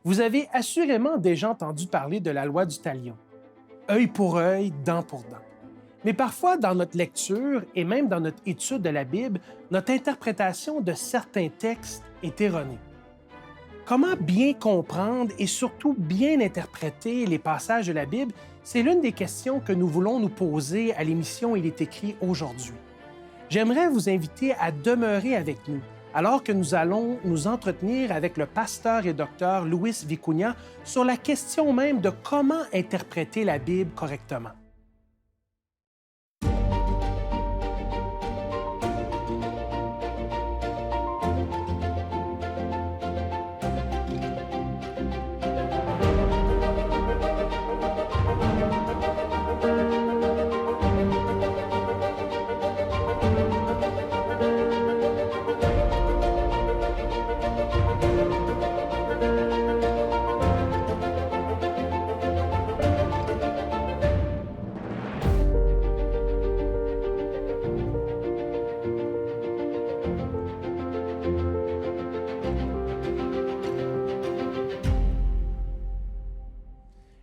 Vous avez assurément déjà entendu parler de la loi du talion. Œil pour œil, dent pour dent. Mais parfois, dans notre lecture et même dans notre étude de la Bible, notre interprétation de certains textes est erronée. Comment bien comprendre et surtout bien interpréter les passages de la Bible, c'est l'une des questions que nous voulons nous poser à l'émission Il est écrit aujourd'hui. J'aimerais vous inviter à demeurer avec nous alors que nous allons nous entretenir avec le pasteur et docteur Luis Vicuña sur la question même de comment interpréter la Bible correctement.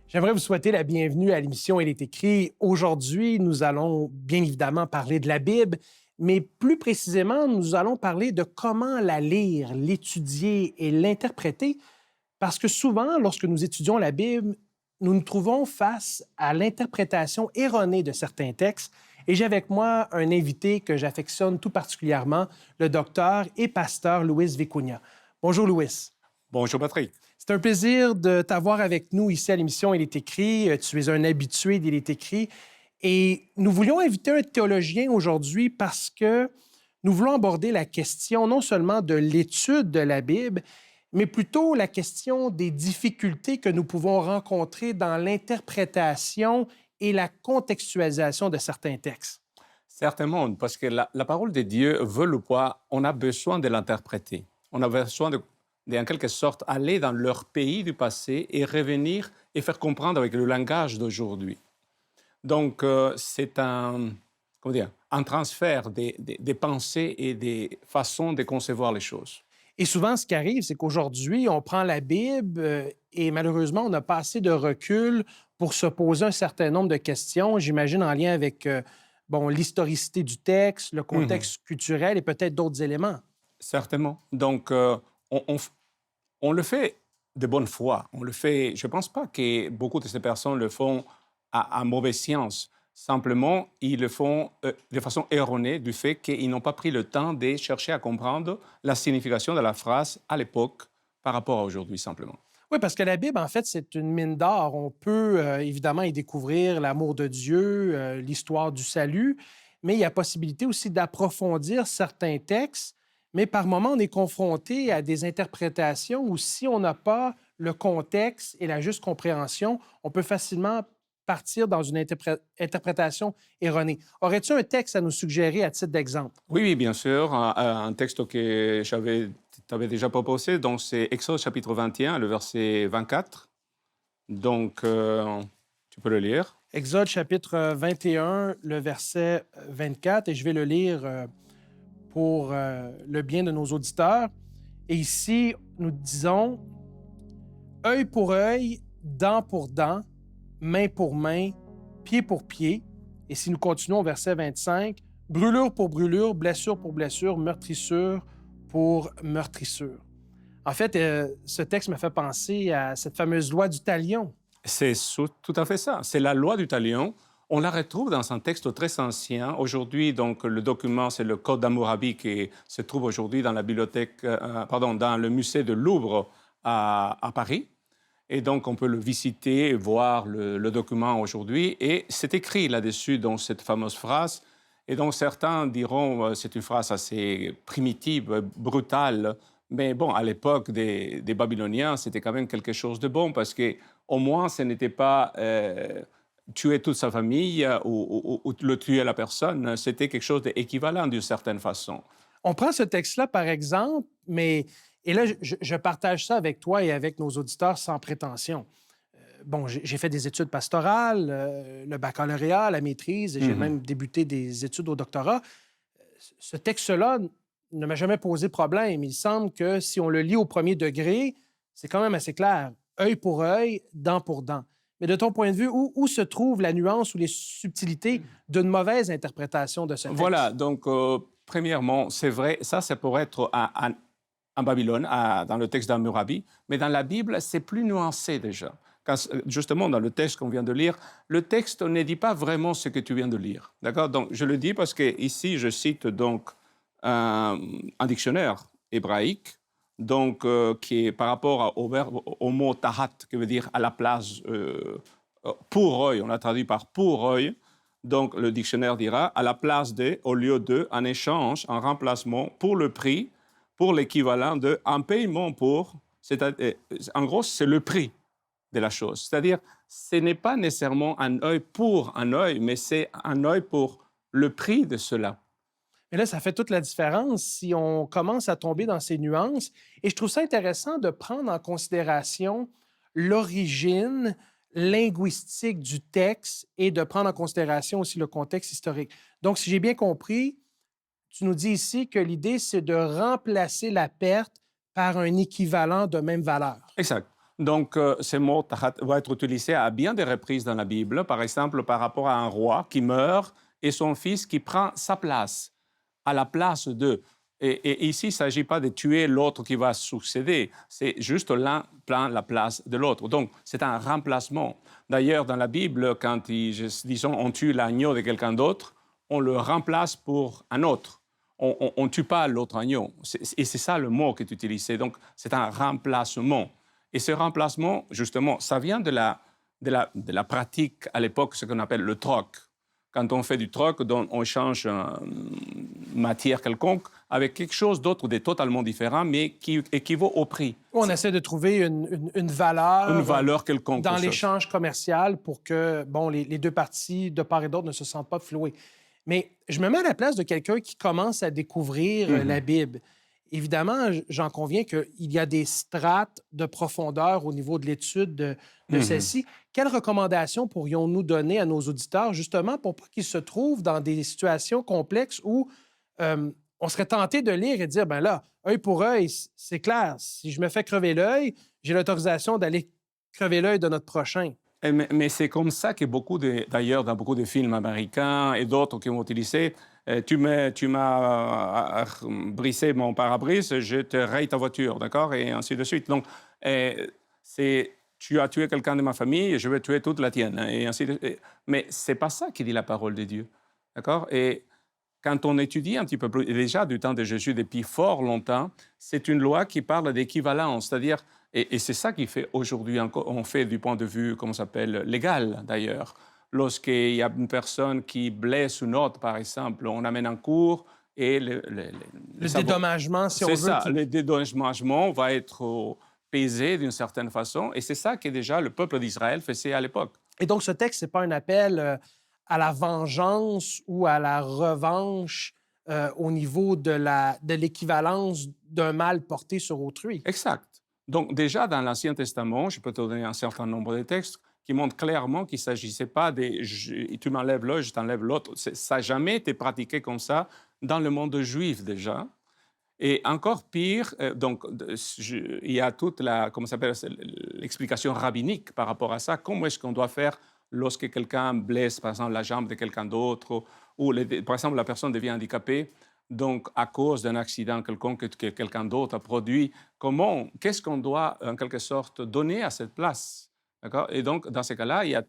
J'aimerais vous souhaiter la bienvenue à l'émission Il est écrit. Aujourd'hui, nous allons bien évidemment parler de la Bible, mais plus précisément, nous allons parler de comment la lire, l'étudier et l'interpréter, parce que souvent, lorsque nous étudions la Bible, nous nous trouvons face à l'interprétation erronée de certains textes. Et j'ai avec moi un invité que j'affectionne tout particulièrement, le docteur et pasteur Luis Vicuña. Bonjour, Luis. Bonjour Patrick. C'est un plaisir de t'avoir avec nous ici à l'émission Il est écrit. Tu es un habitué d'Il est écrit. Et nous voulions inviter un théologien aujourd'hui parce que nous voulons aborder la question non seulement de l'étude de la Bible, mais plutôt la question des difficultés que nous pouvons rencontrer dans l'interprétation et la contextualisation de certains textes. Certainement, parce que la parole de Dieu veut le quoi, on a besoin de l'interpréter. On a besoin en quelque sorte, aller dans leur pays du passé et revenir et faire comprendre avec le langage d'aujourd'hui. Donc, c'est comment dire, un transfert des pensées et des façons de concevoir les choses. Et souvent, ce qui arrive, c'est qu'aujourd'hui, on prend la Bible et malheureusement, on n'a pas assez de recul pour se poser un certain nombre de questions, j'imagine en lien avec l'historicité du texte, le Mhm. contexte culturel et peut-être d'autres éléments. Certainement. Donc, on, on f- on le fait de bonne foi. On le fait. Je ne pense pas que beaucoup de ces personnes le font à mauvaise science. Simplement, ils le font de façon erronée du fait qu'ils n'ont pas pris le temps de chercher à comprendre la signification de la phrase à l'époque par rapport à aujourd'hui, simplement. Oui, parce que la Bible, en fait, c'est une mine d'or. On peut évidemment y découvrir l'amour de Dieu, l'histoire du salut, mais il y a possibilité aussi d'approfondir certains textes. Mais par moments, on est confronté à des interprétations où si on n'a pas le contexte et la juste compréhension, on peut facilement partir dans une interprétation erronée. Aurais-tu un texte à nous suggérer à titre d'exemple? Oui, oui, bien sûr. Un texte que t'avais déjà proposé, donc c'est Exode chapitre 21, le verset 24. Donc, tu peux le lire. Exode chapitre 21, le verset 24, et je vais le lire pour le bien de nos auditeurs. Et ici, nous disons œil pour œil, dent pour dent, main pour main, pied pour pied. Et si nous continuons au verset 25, brûlure pour brûlure, blessure pour blessure, meurtrissure pour meurtrissure. En fait, ce texte me fait penser à cette fameuse loi du talion. Tout à fait ça. C'est la loi du talion. On la retrouve dans un texte très ancien. Aujourd'hui, donc, le document, c'est le Code d'Hammurabi qui se trouve aujourd'hui dans la bibliothèque, dans le musée de Louvre à Paris. Et donc, on peut le visiter et voir le document aujourd'hui. Et c'est écrit là-dessus, dans cette fameuse phrase. Et donc, certains diront c'est une phrase assez primitive, brutale. Mais bon, à l'époque des Babyloniens, c'était quand même quelque chose de bon parce que au moins, ce n'était pas tuer toute sa famille ou le tuer la personne. C'était quelque chose d'équivalent d'une certaine façon. On prend ce texte-là, par exemple, mais, et là, je partage ça avec toi et avec nos auditeurs sans prétention. Bon, j'ai fait des études pastorales, le baccalauréat, la maîtrise, et j'ai Mhm. même débuté des études au doctorat. Ce texte-là ne m'a jamais posé problème. Il semble que si on le lit au premier degré, c'est quand même assez clair. Œil pour œil, dent pour dent. Mais de ton point de vue, où se trouve la nuance ou les subtilités d'une mauvaise interprétation de ce Voilà, texte? donc, premièrement, c'est vrai, ça pourrait être en Babylone, dans le texte d'Hammurabi, mais dans la Bible, c'est plus nuancé déjà. Justement, dans le texte qu'on vient de lire, le texte ne dit pas vraiment ce que tu viens de lire. D'accord? Donc, je le dis parce que ici, je cite donc un dictionnaire hébraïque, donc, qui est par rapport au mot tahat, qui veut dire à la place, pour œil, on l'a traduit par pour œil. Donc, le dictionnaire dira à la place de, au lieu de, en échange, en remplacement, pour le prix, pour l'équivalent de, un paiement pour, en gros, c'est le prix de la chose. C'est-à-dire, ce n'est pas nécessairement un œil pour un œil, mais c'est un œil pour le prix de cela. Mais là, ça fait toute la différence si on commence à tomber dans ces nuances. Et je trouve ça intéressant de prendre en considération l'origine linguistique du texte et de prendre en considération aussi le contexte historique. Donc, si j'ai bien compris, tu nous dis ici que l'idée, c'est de remplacer la perte par un équivalent de même valeur. Exact. Donc, ce mot tahat va être utilisé à bien des reprises dans la Bible, par exemple par rapport à un roi qui meurt et son fils qui prend sa place, à la place de. Et ici, il ne s'agit pas de tuer l'autre qui va succéder, c'est juste l'un prend la place de l'autre. Donc, c'est un remplacement. D'ailleurs, dans la Bible, quand, disons, on tue l'agneau de quelqu'un d'autre, on le remplace pour un autre. On ne tue pas l'autre agneau. Et c'est ça le mot qui est utilisé. Donc, c'est un remplacement. Et ce remplacement, justement, ça vient de la pratique à l'époque, ce qu'on appelle le troc. Quand on fait du troc, on change une matière quelconque avec quelque chose d'autre, de totalement différent, mais qui équivaut au prix. On essaie de trouver une valeur, Une valeur quelconque. dans l'échange commercial pour que bon, les deux parties, de part et d'autre, ne se sentent pas flouées. Mais je me mets à la place de quelqu'un qui commence à découvrir la Bible. Évidemment, j'en conviens qu'il y a des strates de profondeur au niveau de l'étude de celle-ci. Quelles recommandations pourrions-nous donner à nos auditeurs, justement, pour pas qu'ils se trouvent dans des situations complexes où on serait tenté de lire et de dire, ben là, œil pour œil, c'est clair. Si je me fais crever l'œil, j'ai l'autorisation d'aller crever l'œil de notre prochain. Mais c'est comme ça que d'ailleurs, dans beaucoup de films américains et d'autres qui ont utilisé, tu m'as brisé mon pare-brise, je te raye ta voiture, d'accord? Et ainsi de suite. Donc, tu as tué quelqu'un de ma famille, je vais tuer toute la tienne, hein, et ainsi de suite. Mais c'est pas ça qui dit la parole de Dieu, d'accord? Et quand on étudie un petit peu plus, déjà du temps de Jésus, depuis fort longtemps, c'est une loi qui parle d'équivalence, c'est-à-dire, et c'est ça qui fait aujourd'hui, on fait du point de vue, comment ça s'appelle, légal d'ailleurs. Lorsqu'il y a une personne qui blesse une autre, par exemple, on amène en cours et Le dédommagement, si on veut. c'est ça, le dédommagement va être pesé d'une certaine façon, et c'est ça que déjà le peuple d'Israël faisait à l'époque. Et donc, ce texte, ce n'est pas un appel à la vengeance ou à la revanche au niveau de l'équivalence d'un mal porté sur autrui. Exact. Donc déjà dans l'Ancien Testament, je peux te donner un certain nombre de textes qui montrent clairement qu'il ne s'agissait pas de tu m'enlèves l'un, je t'enlève l'autre. Ça n'a jamais été pratiqué comme ça dans le monde juif déjà. Et encore pire, il y a toute comment ça s'appelle, l'explication rabbinique par rapport à ça. Comment est-ce qu'on doit faire lorsque quelqu'un blesse, par exemple, la jambe de quelqu'un d'autre, ou par exemple, la personne devient handicapée, donc à cause d'un accident quelconque que quelqu'un d'autre a produit. Qu'est-ce qu'on doit, en quelque sorte, donner à cette place? D'accord? Et donc, dans ces cas-là, il y a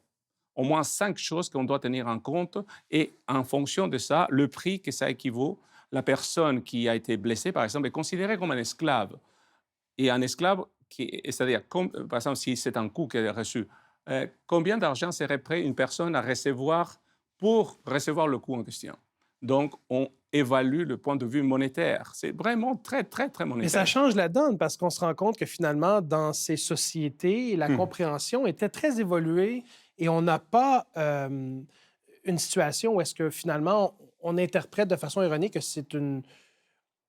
au moins 5 choses qu'on doit tenir en compte, et en fonction de ça, le prix que ça équivaut. La personne qui a été blessée, par exemple, est considérée comme un esclave. Et un esclave, c'est-à-dire, par exemple, si c'est un coup qu'elle a reçu, combien d'argent serait prêt une personne à recevoir pour recevoir le coup en question? Donc, on évalue le point de vue monétaire. C'est vraiment très, très, très monétaire. Mais ça change la donne parce qu'on se rend compte que finalement, dans ces sociétés, la compréhension était très évoluée et on n'a pas une situation où est-ce que finalement, on interprète de façon erronée que c'est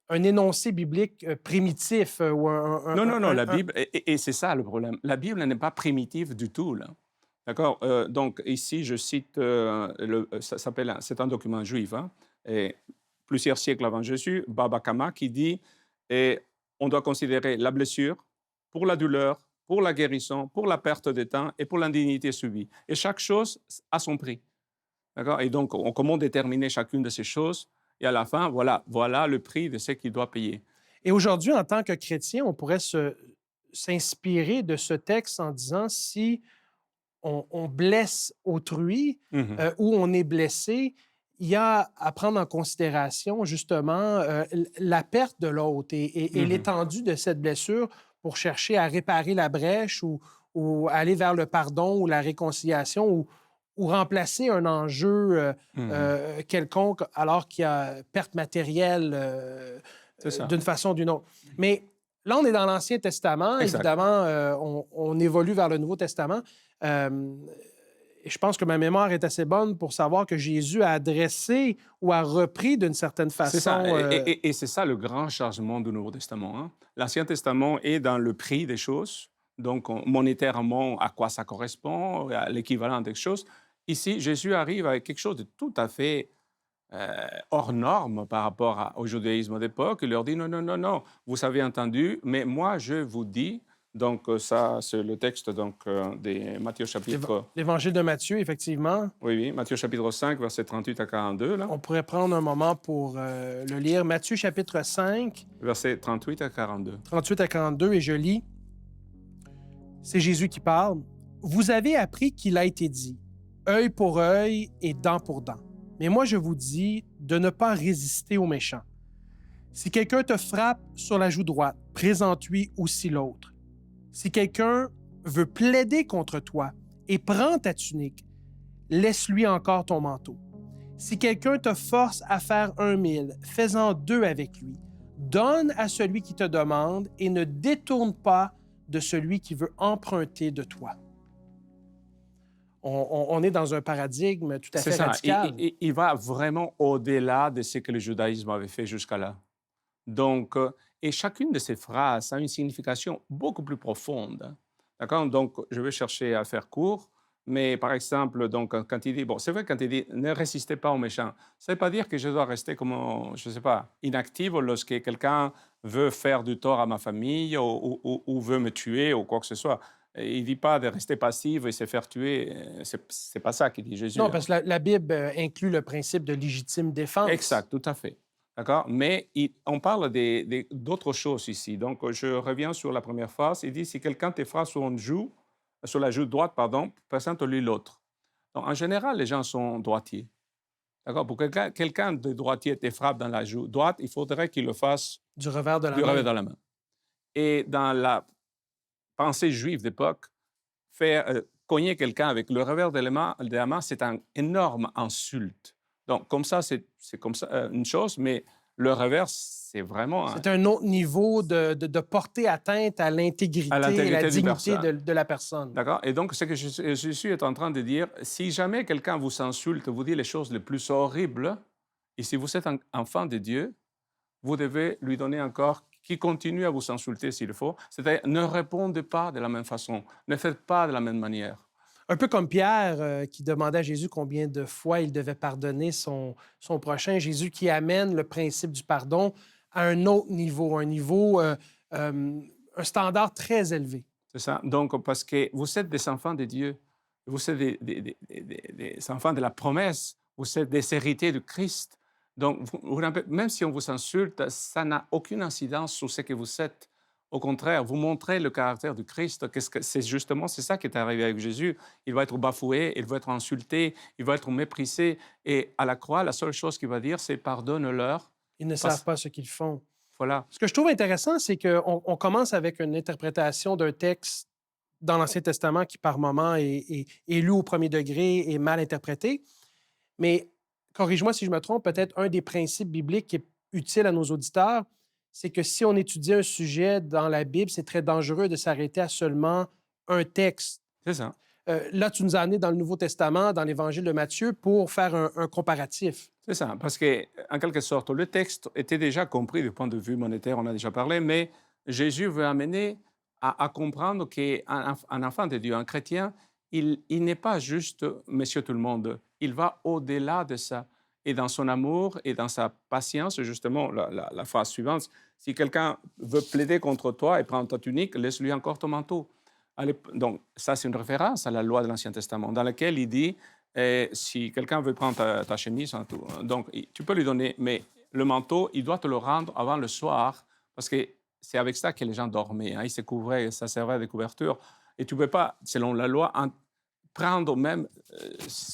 un énoncé biblique primitif ou Non, la Bible, et c'est ça le problème. La Bible n'est pas primitive du tout, là. D'accord? Donc, ici, je cite, c'est un document juif, hein, et plusieurs siècles avant Jésus, Baba Kama, qui dit on doit considérer la blessure, pour la douleur, pour la guérison, pour la perte de temps et pour l'indignité subie. Et chaque chose a son prix. D'accord? Et donc, comment déterminer chacune de ces choses? Et à la fin, voilà le prix de ce qu'il doit payer. Et aujourd'hui, en tant que chrétien, on pourrait s'inspirer de ce texte en disant si on blesse autrui Mhm. ou on est blessé, il y a à prendre en considération justement la perte de l'autre et Mhm. l'étendue de cette blessure pour chercher à réparer la brèche ou aller vers le pardon ou la réconciliation ou remplacer un enjeu Mhm. quelconque alors qu'il y a perte matérielle C'est ça. d'une façon ou d'une autre. Mais là, on est dans l'Ancien Testament. Exact. Évidemment, on évolue vers le Nouveau Testament. Euh, et je pense que ma mémoire est assez bonne pour savoir que Jésus a adressé ou a repris d'une certaine C'est ça. façon. Et c'est ça le grand changement du Nouveau Testament, hein. L'Ancien Testament est dans le prix des choses, donc monétairement, à quoi ça correspond, à l'équivalent des choses. Ici, Jésus arrive avec quelque chose de tout à fait hors norme par rapport au judaïsme d'époque. Il leur dit non, non, non, non, vous avez entendu, mais moi je vous dis. Donc, ça, c'est le texte de Matthieu chapitre, L'Évangile de Matthieu, effectivement. oui, oui, Matthieu chapitre 5, versets 38 à 42, là. On pourrait prendre un moment pour le lire. Matthieu chapitre 5, Versets 38 à 42. 38 à 42, et je lis. C'est Jésus qui parle. Vous avez appris qu'il a été dit, œil pour œil et dent pour dent. Mais moi, je vous dis de ne pas résister aux méchants. Si quelqu'un te frappe sur la joue droite, présente-lui aussi l'autre. Si quelqu'un veut plaider contre toi et prend ta tunique, laisse-lui encore ton manteau. Si quelqu'un te force à faire 1 000, fais-en 2 avec lui. Donne à celui qui te demande et ne détourne pas de celui qui veut emprunter de toi. On est dans un paradigme tout à C'est fait ça. radical. Il va vraiment au-delà de ce que le judaïsme avait fait jusqu'à là. Donc, et chacune de ces phrases a une signification beaucoup plus profonde. D'accord? Donc, je vais chercher à faire court, mais par exemple, donc, quand il dit, bon, c'est vrai, quand il dit ne résistez pas aux méchants, ça ne veut pas dire que je dois rester comme, je ne sais pas, inactive lorsque quelqu'un veut faire du tort à ma famille ou veut me tuer ou quoi que ce soit. Et il ne dit pas de rester passif et se faire tuer. C'est pas ça qu'il dit Jésus, Non, hein. parce que la Bible inclut le principe de légitime défense. Exact, tout à fait. D'accord? Mais on parle d'autres choses ici. Donc, je reviens sur la première phrase. Il dit, si quelqu'un te frappe sur la joue droite, pardon, présente-lui l'autre. Donc, en général, les gens sont droitiers. D'accord? Pour quelqu'un de droitier te frappe dans la joue droite, il faudrait qu'il le fasse Du revers de la du revers main. dans la main. Et dans la pensée juive d'époque, faire cogner quelqu'un avec le revers de la main, c'est un énorme insulte. Donc, comme ça, c'est comme ça une chose, mais le revers, c'est vraiment C'est un autre niveau de porter atteinte à à l'intégrité et la l'intégrité d'une dignité personne. de la personne. D'accord? Et donc, ce que Jésus est en train de dire, si jamais quelqu'un vous insulte, vous dit les choses les plus horribles, et si vous êtes un enfant de Dieu, vous devez lui donner encore qui continue à vous insulter s'il faut. C'est-à-dire, ne répondez pas de la même façon, ne faites pas de la même manière. Un peu comme Pierre qui demandait à Jésus combien de fois il devait pardonner son prochain. Jésus qui amène le principe du pardon à un autre niveau, un standard très élevé. C'est ça. Donc, parce que vous êtes des enfants de Dieu, vous êtes des enfants de la promesse, vous êtes des héritiers de Christ. Donc, même si on vous insulte, ça n'a aucune incidence sur ce que vous êtes. Au contraire, vous montrez le caractère du Christ. C'est ça qui est arrivé avec Jésus. Il va être bafoué, il va être insulté, il va être méprisé. Et à la croix, la seule chose qu'il va dire, c'est pardonne-leur. Ils ne savent Parce- pas ce qu'ils font. Voilà. Ce que je trouve intéressant, c'est qu'on commence avec une interprétation d'un texte dans l'Ancien Testament qui, par moments, est lu au premier degré et mal interprété. Mais corrige-moi si je me trompe, peut-être un des principes bibliques qui est utile à nos auditeurs, c'est que si on étudie un sujet dans la Bible, c'est très dangereux de s'arrêter à seulement un texte. C'est ça. Là, tu nous as amené dans le Nouveau Testament, dans l'Évangile de Matthieu, pour faire un comparatif. C'est ça, parce que, en quelque sorte, le texte était déjà compris du point de vue monétaire, on a déjà parlé, mais Jésus veut amener à comprendre qu'un enfant de Dieu, un chrétien, il n'est pas juste monsieur tout le monde, il va au-delà de ça. et dans son amour et dans sa patience. Justement, la phrase suivante, si quelqu'un veut plaider contre toi et prendre ta tunique, laisse-lui encore ton manteau. Donc, ça, c'est une référence à la loi de l'Ancien Testament, dans laquelle il dit, si quelqu'un veut prendre ta chemise, donc tu peux lui donner, mais le manteau, il doit te le rendre avant le soir, parce que c'est avec ça que les gens dormaient. Ils se couvraient, ça servait de couverture. Et tu ne peux pas, selon la loi, prendre même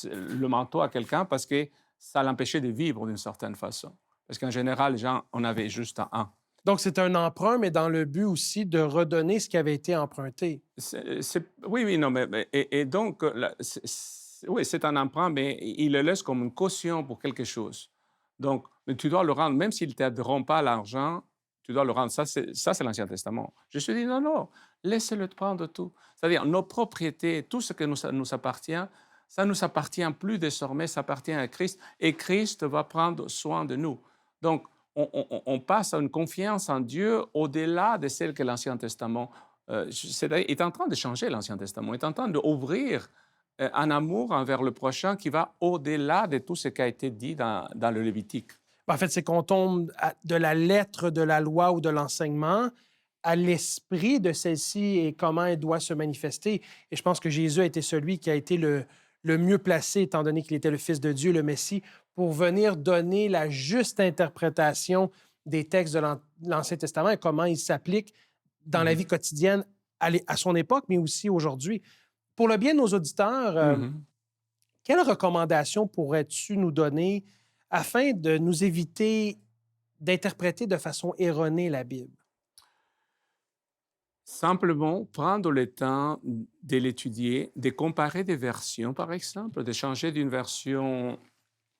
le manteau à quelqu'un parce que ça l'empêchait de vivre d'une certaine façon. Parce qu'en général, les gens en avaient juste un. Donc, c'est un emprunt, mais dans le but aussi de redonner ce qui avait été emprunté. Oui, non, et donc, oui, c'est un emprunt, mais il le laisse comme une caution pour quelque chose. Donc, mais tu dois le rendre, même s'il ne t'aideront pas l'argent, tu dois le rendre. Ça, c'est l'Ancien Testament. Je suis dit, non, non, laissez-le prendre tout. C'est-à-dire, nos propriétés, tout ce qui nous appartient, ça ne nous appartient plus désormais, ça appartient à Christ, et Christ va prendre soin de nous. Donc, on passe à une confiance en Dieu au-delà de celle que l'Ancien Testament est en train de changer, l'Ancien Testament, est en train d'ouvrir un amour envers le prochain qui va au-delà de tout ce qui a été dit dans le Lévitique. En fait, c'est qu'on tombe de la lettre de la loi ou de l'enseignement à l'esprit de celle-ci et comment elle doit se manifester. Et je pense que Jésus a été celui qui a été le mieux placé, étant donné qu'il était le Fils de Dieu, le Messie, pour venir donner la juste interprétation des textes de l'Ancien Testament et comment ils s'appliquent dans la vie quotidienne à son époque, mais aussi aujourd'hui. Pour le bien de nos auditeurs, quelles recommandations pourrais-tu nous donner afin de nous éviter d'interpréter de façon erronée la Bible? Simplement prendre le temps de l'étudier, de comparer des versions, par exemple, de changer d'une version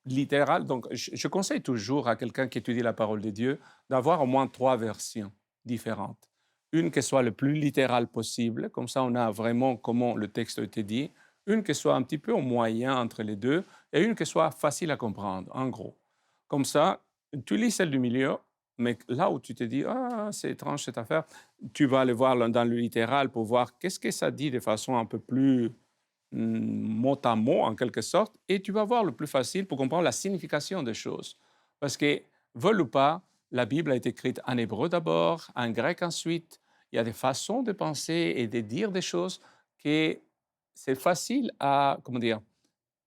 littérale. Donc, je conseille toujours à quelqu'un qui étudie la parole de Dieu d'avoir au moins 3 versions différentes. Une qui soit le plus littérale possible, comme ça on a vraiment comment le texte a été dit. Une qui soit un petit peu au moyen entre les deux et une qui soit facile à comprendre, en gros. Comme ça, tu lis celle du milieu, mais là où tu te dis, ah, c'est étrange cette affaire, tu vas aller voir dans le littéral pour voir qu'est-ce que ça dit de façon un peu plus mot à mot, en quelque sorte, et tu vas voir le plus facile pour comprendre la signification des choses. Parce que, veulent ou pas, la Bible a été écrite en hébreu d'abord, en grec ensuite. Il y a des façons de penser et de dire des choses que c'est facile à, comment dire,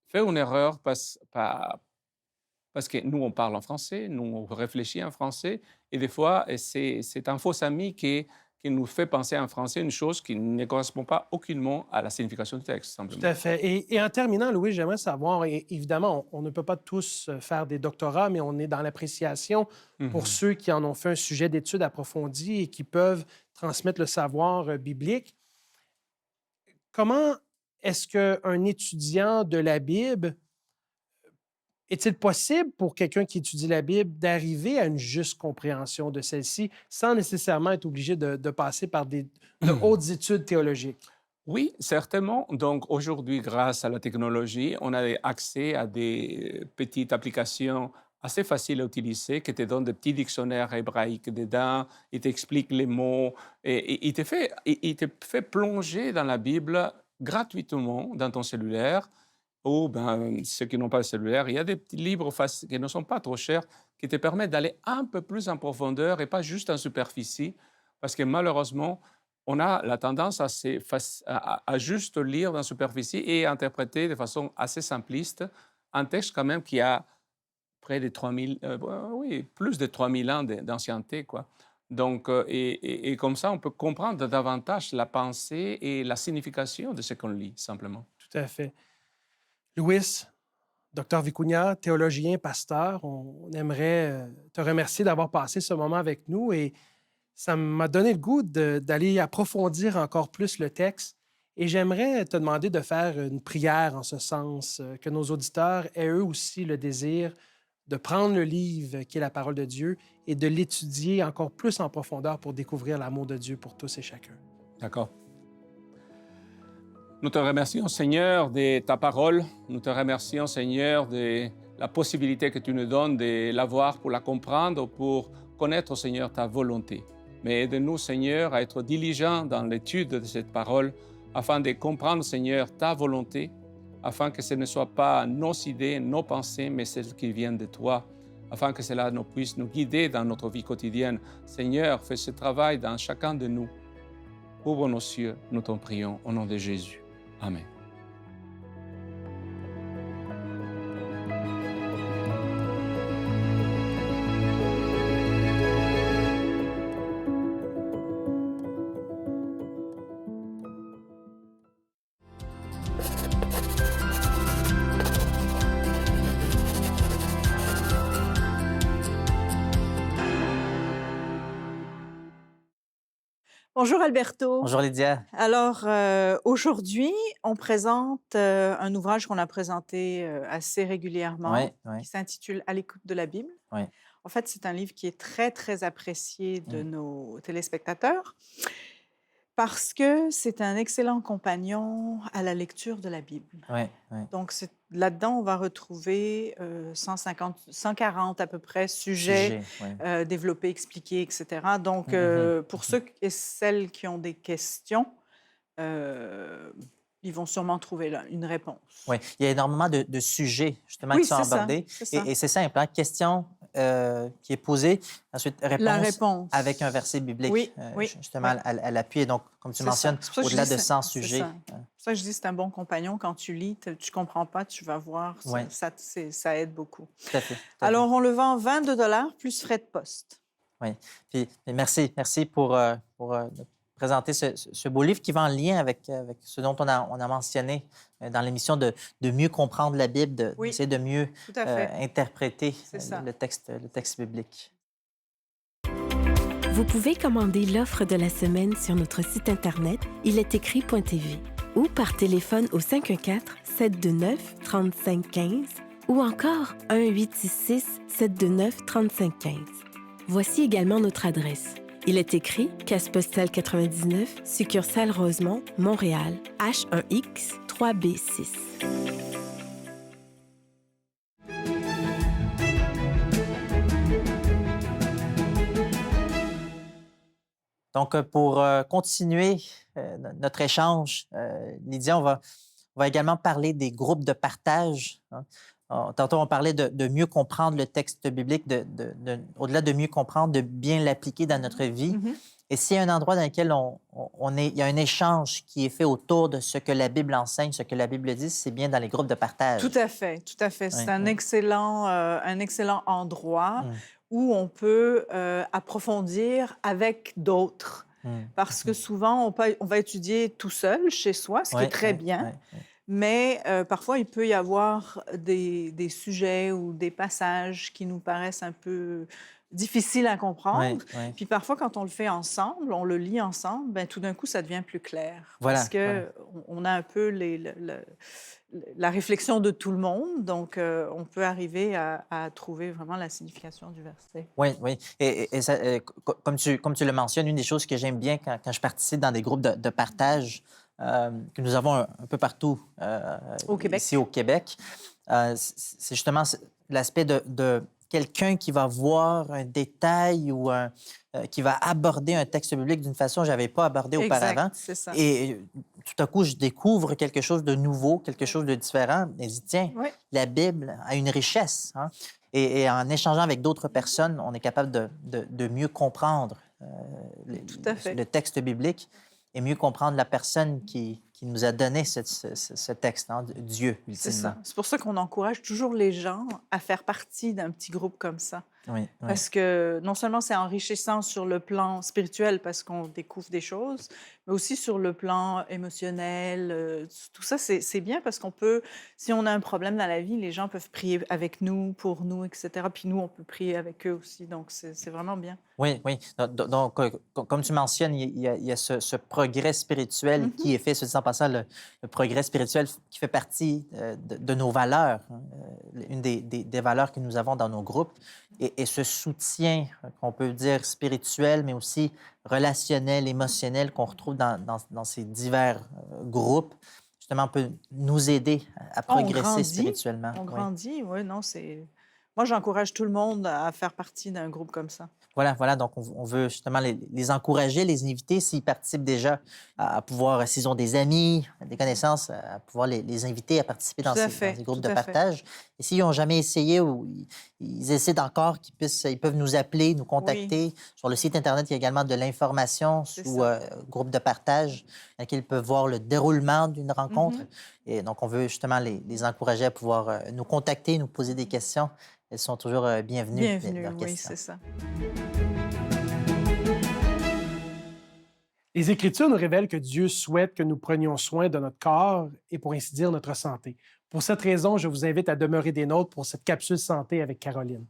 faire une erreur parce que nous, on parle en français, nous, on réfléchit en français, et des fois, c'est un faux ami qui nous fait penser en français une chose qui ne correspond pas aucunement à la signification du texte, simplement. Tout à fait. Et en terminant, Louis, j'aimerais savoir, et évidemment, on ne peut pas tous faire des doctorats, mais on est dans l'appréciation pour ceux qui en ont fait un sujet d'étude approfondi et qui peuvent transmettre le savoir biblique. Comment est-ce qu'un étudiant de la Bible, est-il possible pour quelqu'un qui étudie la Bible d'arriver à une juste compréhension de celle-ci sans nécessairement être obligé de passer par de hautes études théologiques? Oui, certainement. Donc aujourd'hui, grâce à la technologie, on a accès à des petites applications assez faciles à utiliser qui te donnent des petits dictionnaires hébraïques dedans, ils t'expliquent les mots et il te fait plonger dans la Bible gratuitement dans ton cellulaire ou ceux qui n'ont pas de cellulaire, il y a des petits livres qui ne sont pas trop chers qui te permettent d'aller un peu plus en profondeur et pas juste en superficie parce que malheureusement, on a la tendance à juste lire dans la superficie et interpréter de façon assez simpliste un texte quand même qui a près de 3000, oui, plus de 3000 ans d'ancienneté, quoi. Donc, et comme ça, on peut comprendre davantage la pensée et la signification de ce qu'on lit, simplement. Tout à fait. Louis, Docteur Vicuña, théologien, pasteur, on aimerait te remercier d'avoir passé ce moment avec nous et ça m'a donné le goût d'aller approfondir encore plus le texte. Et j'aimerais te demander de faire une prière en ce sens, que nos auditeurs aient eux aussi le désir de prendre le livre qui est la parole de Dieu et de l'étudier encore plus en profondeur pour découvrir l'amour de Dieu pour tous et chacun. D'accord. Nous te remercions, Seigneur, de ta parole. Nous te remercions, Seigneur, de la possibilité que tu nous donnes de l'avoir pour la comprendre, pour connaître, Seigneur, ta volonté. Mais aide-nous, Seigneur, à être diligents dans l'étude de cette parole afin de comprendre, Seigneur, ta volonté afin que ce ne soit pas nos idées, nos pensées, mais celles qui viennent de toi, afin que cela puisse nous guider dans notre vie quotidienne. Seigneur, fais ce travail dans chacun de nous. Ouvre nos cieux, nous t'en prions, au nom de Jésus. Amen. Bonjour Alberto. Bonjour Lydia. Alors, aujourd'hui, on présente un ouvrage qu'on a présenté assez régulièrement, Oui, oui, qui s'intitule À l'écoute de la Bible. oui. En fait, c'est un livre qui est très, très apprécié de nos téléspectateurs parce que c'est un excellent compagnon à la lecture de la Bible. Oui, oui. Donc, là-dedans, on va retrouver 140 à peu près sujets oui. développés, expliqués, etc. Donc, pour ceux et celles qui ont des questions, ils vont sûrement trouver là une réponse. Oui, il y a énormément de sujets justement Oui, qui sont c'est ça, abordés. c'est ça. Et c'est simple, hein? Question qui est posée, ensuite La réponse. avec un verset biblique Oui, oui, justement oui. à l'appui. Et donc, comme tu C'est mentionnes, ça. C'est pour ça que je au-delà dis de c'est- 100 c'est sujets. ça. C'est pour ça que je dis que c'est un bon compagnon. Quand tu lis, tu ne comprends pas, tu vas voir, Oui. ça aide beaucoup. Tout à fait. Alors, on le vend 22 $ plus frais de poste. Oui. Puis merci pour présenter ce beau livre qui va en lien avec ce dont on a mentionné dans l'émission de mieux comprendre la Bible, d'essayer de mieux Tout à fait. interpréter C'est ça. le texte biblique. Vous pouvez commander l'offre de la semaine sur notre site Internet ilestécrit.tv ou par téléphone au 514-729-3515 ou encore 1-866-729-3515. Voici également notre adresse. Il est écrit, Case postale 99, succursale Rosemont, Montréal, H1X 3B6. Donc, pour continuer notre échange, Lydia, on va également parler des groupes de partage. Hein. Tantôt, on parlait de mieux comprendre le texte biblique, au-delà de mieux comprendre, de bien l'appliquer dans notre vie. Mhm. Et s'il y a un endroit dans lequel il y a un échange qui est fait autour de ce que la Bible enseigne, ce que la Bible dit, c'est bien dans les groupes de partage. Tout à fait, tout à fait. C'est Oui, un oui. un excellent endroit où on peut approfondir avec d'autres. Parce que souvent, on va étudier tout seul, chez soi, ce qui est très bien. Mais parfois, il peut y avoir des sujets ou des passages qui nous paraissent un peu difficiles à comprendre. Puis parfois, quand on le fait ensemble, on le lit ensemble, ben, tout d'un coup, ça devient plus clair. Voilà, parce que on a un peu la réflexion de tout le monde. Donc, on peut arriver à trouver vraiment la signification du verset. Oui, oui. Et ça, comme tu le mentionnes, une des choses que j'aime bien quand je participe dans des groupes de partage que nous avons un peu partout Au Québec. ici au Québec, c'est justement l'aspect de quelqu'un qui va voir un détail ou qui va aborder un texte biblique d'une façon que je n'avais pas abordé auparavant. Exact, c'est ça. Et tout à coup, je découvre quelque chose de nouveau, quelque chose de différent. Et je dis, tiens, la Bible a une richesse. Hein? Et en échangeant avec d'autres personnes, on est capable de mieux comprendre le texte biblique et mieux comprendre la personne qui nous a donné ce texte, hein, Dieu, ultimement. C'est ça. C'est pour ça qu'on encourage toujours les gens à faire partie d'un petit groupe comme ça. Oui, parce que non seulement c'est enrichissant sur le plan spirituel parce qu'on découvre des choses, mais aussi sur le plan émotionnel. Tout ça, c'est bien parce qu'on peut, si on a un problème dans la vie, les gens peuvent prier avec nous, pour nous, etc. Puis nous, on peut prier avec eux aussi. Donc, c'est vraiment bien. Oui, oui. Donc, comme tu mentionnes, il y a ce progrès spirituel qui est fait, ce en passant, le progrès spirituel qui fait partie de nos valeurs, hein, une des valeurs que nous avons dans nos groupes. Et ce soutien qu'on peut dire spirituel, mais aussi relationnel, émotionnel qu'on retrouve dans ces divers groupes, justement, peut nous aider à progresser spirituellement. On grandit, oui, non, c'est... Moi, j'encourage tout le monde à faire partie d'un groupe comme ça. Voilà. Donc, on veut justement les encourager, les inviter, s'ils participent déjà, à pouvoir, s'ils ont des amis, des connaissances, à pouvoir les inviter à participer dans Tout à ces fait, groupes tout de à fait. partage. Et s'ils n'ont jamais essayé ou ils essaient encore, ils peuvent nous appeler, nous contacter. Sur le site Internet, il y a également de l'information C'est sous ça. groupe de partage, dans lequel ils peuvent voir le déroulement d'une rencontre. Et donc, on veut justement les encourager à pouvoir nous contacter, nous poser des questions. Elles sont toujours bienvenues, Bienvenue, leurs oui, questions. c'est ça. Les Écritures nous révèlent que Dieu souhaite que nous prenions soin de notre corps et, pour ainsi dire, notre santé. Pour cette raison, je vous invite à demeurer des nôtres pour cette capsule santé avec Caroline.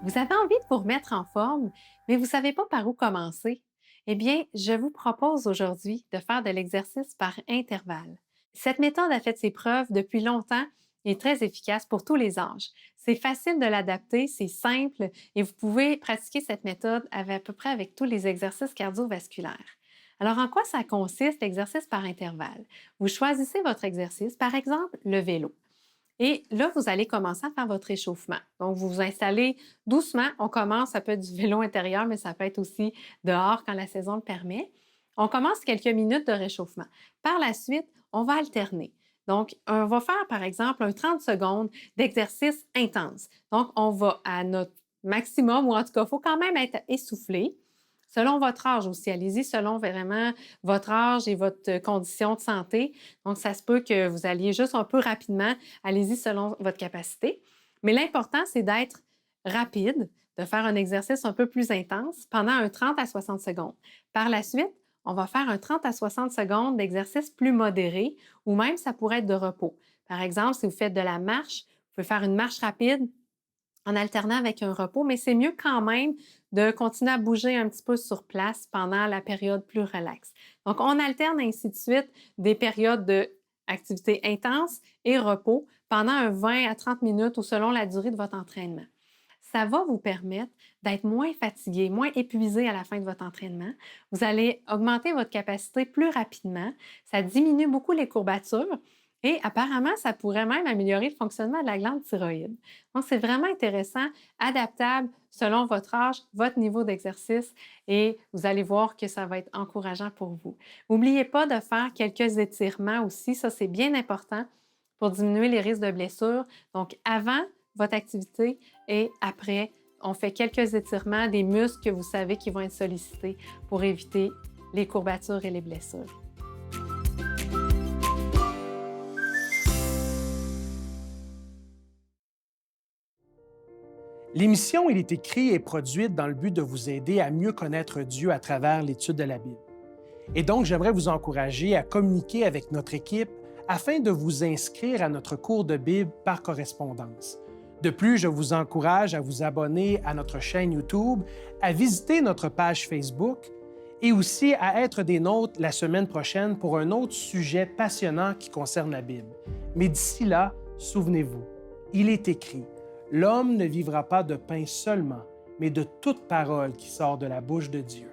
Vous avez envie de vous remettre en forme, mais vous ne savez pas par où commencer? Eh bien, je vous propose aujourd'hui de faire de l'exercice par intervalle. Cette méthode a fait ses preuves depuis longtemps et est très efficace pour tous les âges. C'est facile de l'adapter, c'est simple et vous pouvez pratiquer cette méthode à peu près avec tous les exercices cardiovasculaires. Alors, en quoi ça consiste, l'exercice par intervalle? Vous choisissez votre exercice, par exemple le vélo. Et là, vous allez commencer à faire votre échauffement. Donc, vous vous installez doucement. On commence, ça peut être du vélo intérieur, mais ça peut être aussi dehors quand la saison le permet. On commence quelques minutes de réchauffement. Par la suite, on va alterner. Donc, on va faire, par exemple, un 30 secondes d'exercice intense. Donc, on va à notre maximum, ou en tout cas, il faut quand même être essoufflé. Selon votre âge aussi, allez-y selon vraiment votre âge et votre condition de santé. Donc, ça se peut que vous alliez juste un peu rapidement. Allez-y selon votre capacité. Mais l'important, c'est d'être rapide, de faire un exercice un peu plus intense pendant un 30 à 60 secondes. Par la suite, on va faire un 30 à 60 secondes d'exercice plus modéré ou même ça pourrait être de repos. Par exemple, si vous faites de la marche, vous pouvez faire une marche rapide en alternant avec un repos, mais c'est mieux quand même de continuer à bouger un petit peu sur place pendant la période plus relaxe. Donc, on alterne ainsi de suite des périodes d'activité intense et repos pendant un 20 à 30 minutes ou selon la durée de votre entraînement. Ça va vous permettre d'être moins fatigué, moins épuisé à la fin de votre entraînement. Vous allez augmenter votre capacité plus rapidement. Ça diminue beaucoup les courbatures. Et apparemment, ça pourrait même améliorer le fonctionnement de la glande thyroïde. Donc, c'est vraiment intéressant, adaptable selon votre âge, votre niveau d'exercice et vous allez voir que ça va être encourageant pour vous. N'oubliez pas de faire quelques étirements aussi. Ça, c'est bien important pour diminuer les risques de blessures. Donc, avant votre activité et après, on fait quelques étirements des muscles que vous savez qui vont être sollicités pour éviter les courbatures et les blessures. L'émission Il est écrit est produite dans le but de vous aider à mieux connaître Dieu à travers l'étude de la Bible. Et donc, j'aimerais vous encourager à communiquer avec notre équipe afin de vous inscrire à notre cours de Bible par correspondance. De plus, je vous encourage à vous abonner à notre chaîne YouTube, à visiter notre page Facebook et aussi à être des nôtres la semaine prochaine pour un autre sujet passionnant qui concerne la Bible. Mais d'ici là, souvenez-vous, il est écrit: l'homme ne vivra pas de pain seulement, mais de toute parole qui sort de la bouche de Dieu.